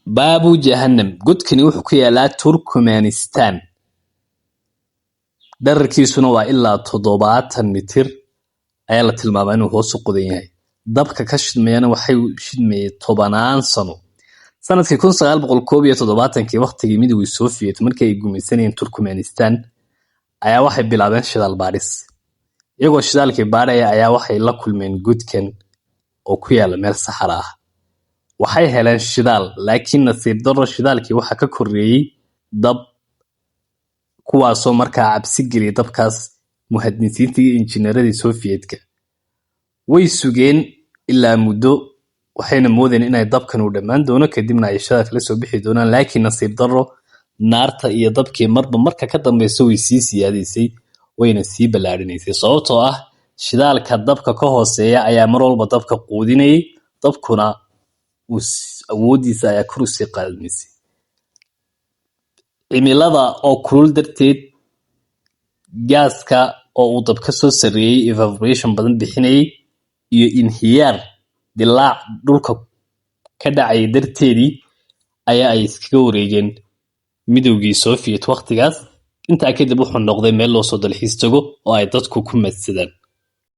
baabu jahannam godkani wuxuu ku yaalaa Turkmenistan dhererkiisuna waa ilaa 70 mitir ayaa la tilmaamaa inuu hoos u qodan yahay dabka ka shidmayana waxay shidmayay 10 sano sanadkii 1971 waqtigii midowgii Soviet markii ay gumaysanayeen Turkmenistan ayaa waxay bilaabeen shidaal baadhis iyagoo shidaalkii baadhaya ayaa waxay la kulmeen godkan oo ku yaala meel saxara ah waxay heleen shidaal laakiin nasiib darro shidaalkii waxa ka koreeyay dab kuwaasoo markaa cabsi geliyay dabkaas muhadisiinta iyo injineeradii Soviet-ka way sugeen ilaa muddo waxayna moodeen inay dabkan u dhamaan doono kadibna ay shidaalka la soo bixi doonaan laakiin nasiib darro naarta iyo dabkii marka ka dambayso way sii siyaadaysay wayna sii balaadhinaysay sababtoo ah shidaalka dabka ka hooseeya ayaa mar walba dabka quudinayay dabkuna awoodiisa ayaa kor u sii qaadanaysay cimilada oo kulul darteed gaaska oo uu dab ka soo sareeyay evaporation badan bixinayay iyo inhiyaar dilaac dhulka ka dhacay darteedii ayaa ay iskaga wareegeen midowgii Soviet waqtigaas intaa kadib wuxuu noqday meel loo soo dalxiis tago oo ay dadku ku madsadaan